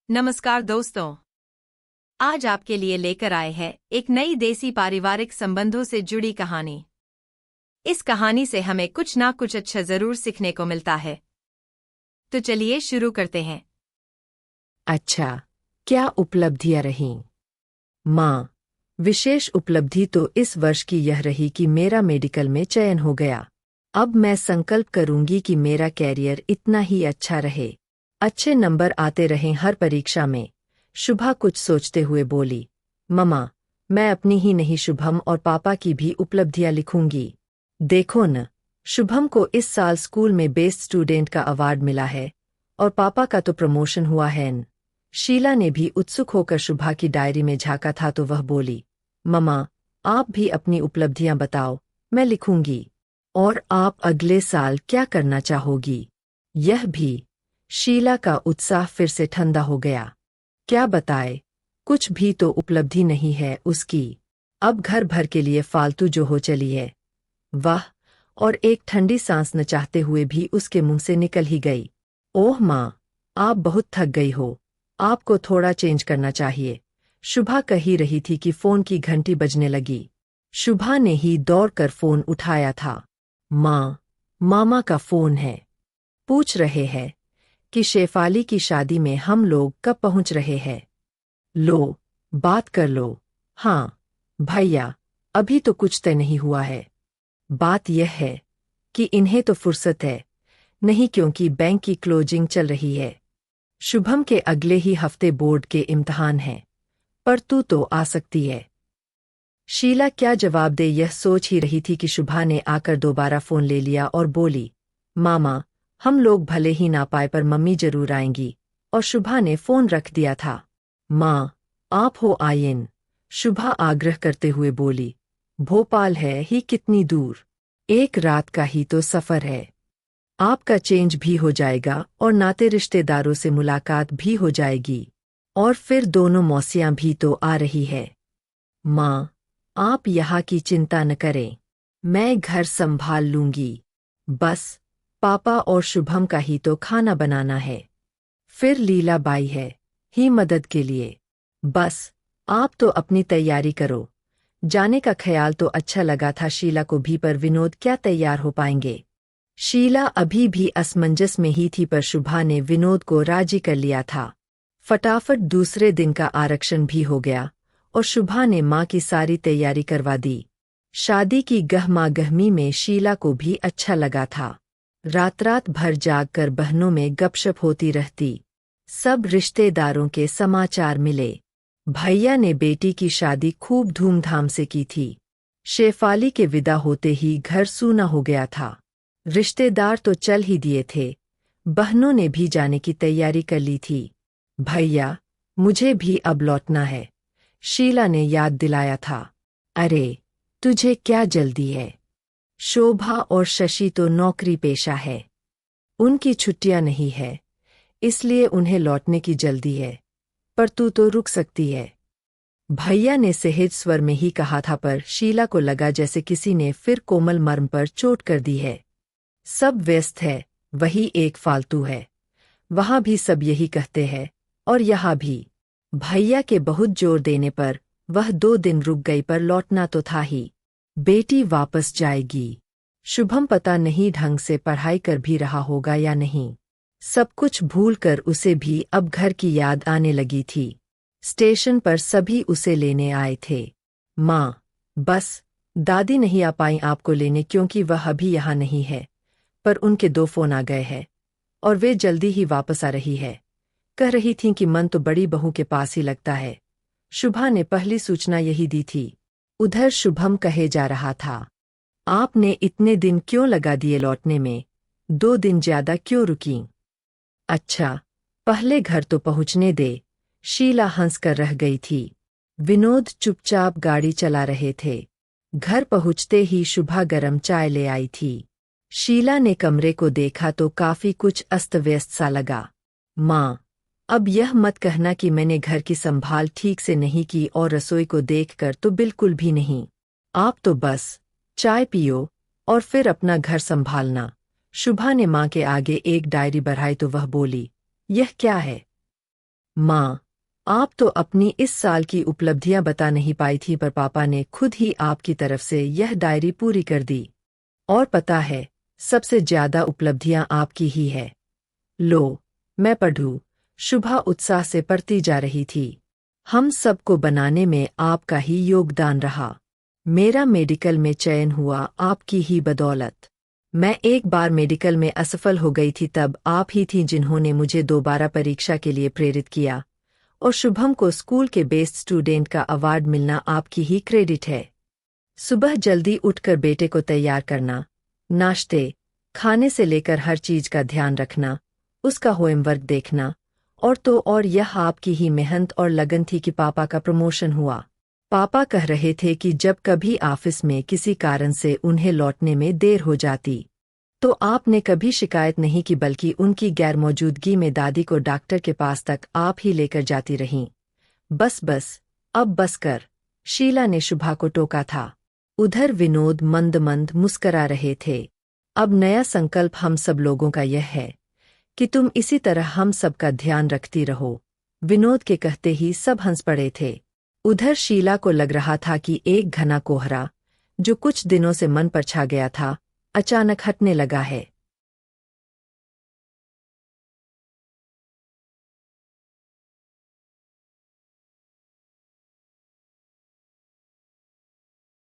नमस्कार दोस्तों। आज आपके लिए लेकर आए हैं एक नई देसी पारिवारिक संबंधों से जुड़ी कहानी। इस कहानी से हमें कुछ ना कुछ अच्छा जरूर सीखने को मिलता है। तो चलिए शुरू करते हैं। अच्छा, क्या उपलब्धियां रहीं? माँ, विशेष उपलब्धि तो इस वर्ष की यह रही कि मेरा मेडिकल में चयन हो गया। अब मैं संकल्प करूंगी कि मेरा कैरियर इतना ही अच्छा रहे, अच्छे नंबर आते रहें हर परीक्षा में। शुभा कुछ सोचते हुए बोली, मम्मा, मैं अपनी ही नहीं शुभम और पापा की भी उपलब्धियां लिखूंगी। देखो न, शुभम को इस साल स्कूल में बेस्ट स्टूडेंट का अवार्ड मिला है और पापा का तो प्रमोशन हुआ है न। शीला ने भी उत्सुक होकर शुभा की डायरी में झांका था तो वह बोली, मम्मा, आप भी अपनी उपलब्धियां बताओ, मैं लिखूंगी। और आप अगले साल क्या करना चाहोगी? यह भी। शीला का उत्साह फिर से ठंडा हो गया। क्या बताए, कुछ भी तो उपलब्धि नहीं है उसकी। अब घर भर के लिए फालतू जो हो चली है। वाह! और एक ठंडी सांस न चाहते हुए भी उसके मुंह से निकल ही गई। ओह माँ, आप बहुत थक गई हो, आपको थोड़ा चेंज करना चाहिए। शुभा कह ही रही थी कि फोन की घंटी बजने लगी। शुभा ने ही दौड़कर फोन उठाया था। माँ, मामा का फोन है। पूछ रहे हैं कि शेफाली की शादी में हम लोग कब पहुंच रहे हैं। लो, बात कर लो। हाँ भैया, अभी तो कुछ तय नहीं हुआ है। बात यह है कि इन्हें तो फुर्सत है नहीं, क्योंकि बैंक की क्लोजिंग चल रही है। शुभम के अगले ही हफ्ते बोर्ड के इम्तिहान हैं, पर तू तो आ सकती है। शीला क्या जवाब दे यह सोच ही रही थी कि शुभा ने आकर दोबारा फोन ले लिया और बोली, मामा, हम लोग भले ही ना पाए पर मम्मी जरूर आएंगी। और शुभा ने फोन रख दिया था। माँ, आप हो आयन, शुभा आग्रह करते हुए बोली। भोपाल है ही कितनी दूर, एक रात का ही तो सफर है। आपका चेंज भी हो जाएगा और नाते रिश्तेदारों से मुलाकात भी हो जाएगी। और फिर दोनों मौसियां भी तो आ रही है। माँ, आप यहाँ की चिंता न करें, मैं घर संभाल लूंगी। बस पापा और शुभम का ही तो खाना बनाना है। फिर लीला बाई है ही मदद के लिए। बस आप तो अपनी तैयारी करो। जाने का ख्याल तो अच्छा लगा था शीला को भी, पर विनोद क्या तैयार हो पाएंगे। शीला अभी भी असमंजस में ही थी, पर शुभा ने विनोद को राजी कर लिया था। फटाफट दूसरे दिन का आरक्षण भी हो गया और शुभा ने माँ की सारी तैयारी करवा दी। शादी की गहमागहमी में शीला को भी अच्छा लगा था। रात रात भर जागकर बहनों में गपशप होती रहती। सब रिश्तेदारों के समाचार मिले। भैया ने बेटी की शादी खूब धूमधाम से की थी। शेफाली के विदा होते ही घर सूना हो गया था। रिश्तेदार तो चल ही दिए थे, बहनों ने भी जाने की तैयारी कर ली थी। भैया, मुझे भी अब लौटना है, शीला ने याद दिलाया था। अरे, तुझे क्या जल्दी है? शोभा और शशि तो नौकरी पेशा है, उनकी छुट्टियां नहीं है, इसलिए उन्हें लौटने की जल्दी है, पर तू तो रुक सकती है। भैया ने सहज स्वर में ही कहा था, पर शीला को लगा जैसे किसी ने फिर कोमल मर्म पर चोट कर दी है। सब व्यस्त है, वही एक फालतू है। वहां भी सब यही कहते हैं और यहाँ भी। भैया के बहुत जोर देने पर वह 2 दिन रुक गई, पर लौटना तो था ही। बेटी वापस जाएगी। शुभम पता नहीं ढंग से पढ़ाई कर भी रहा होगा या नहीं। सब कुछ भूलकर उसे भी अब घर की याद आने लगी थी। स्टेशन पर सभी उसे लेने आए थे। माँ, बस दादी नहीं आ पाई आपको लेने, क्योंकि वह अभी यहाँ नहीं है, पर उनके 2 फोन आ गए हैं और वे जल्दी ही वापस आ रही है। कह रही थीं कि मन तो बड़ी बहू के पास ही लगता है। शुभा ने पहली सूचना यही दी थी। उधर शुभम कहे जा रहा था, आपने इतने दिन क्यों लगा दिए लौटने में? 2 दिन ज्यादा क्यों रुकीं? अच्छा, पहले घर तो पहुंचने दे। शीला हंसकर रह गई थी। विनोद चुपचाप गाड़ी चला रहे थे। घर पहुंचते ही शुभा गरम चाय ले आई थी। शीला ने कमरे को देखा तो काफी कुछ अस्त व्यस्त सा लगा। माँ, अब यह मत कहना कि मैंने घर की संभाल ठीक से नहीं की, और रसोई को देखकर तो बिल्कुल भी नहीं। आप तो बस चाय पियो और फिर अपना घर संभालना। शुभा ने माँ के आगे एक डायरी बढ़ाई तो वह बोली, यह क्या है? माँ, आप तो अपनी इस साल की उपलब्धियां बता नहीं पाई थी, पर पापा ने खुद ही आपकी तरफ से यह डायरी पूरी कर दी। और पता है, सबसे ज्यादा उपलब्धियां आपकी ही है। लो, मैं पढ़ूं। शुभा उत्साह से पढ़ती जा रही थी। हम सबको बनाने में आपका ही योगदान रहा। मेरा मेडिकल में चयन हुआ आपकी ही बदौलत। मैं एक बार मेडिकल में असफल हो गई थी, तब आप ही थी जिन्होंने मुझे दोबारा परीक्षा के लिए प्रेरित किया। और शुभम को स्कूल के बेस्ट स्टूडेंट का अवार्ड मिलना आपकी ही क्रेडिट है। सुबह जल्दी उठकर बेटे को तैयार करना, नाश्ते, खाने से लेकर हर चीज का ध्यान रखना, उसका होमवर्क देखना, और तो और यह आपकी ही मेहनत और लगन थी कि पापा का प्रमोशन हुआ। पापा कह रहे थे कि जब कभी ऑफिस में किसी कारण से उन्हें लौटने में देर हो जाती, तो आपने कभी शिकायत नहीं की, बल्कि उनकी गैरमौजूदगी में दादी को डॉक्टर के पास तक आप ही लेकर जाती रहीं। बस बस, अब बस कर, शीला ने शुभा को टोका था। उधर विनोद मंद मंद मुस्करा रहे थे। अब नया संकल्प हम सब लोगों का यह है कि तुम इसी तरह हम सबका ध्यान रखती रहो। विनोद के कहते ही सब हंस पड़े थे। उधर शीला को लग रहा था कि एक घना कोहरा, जो कुछ दिनों से मन पर छा गया था, अचानक हटने लगा है।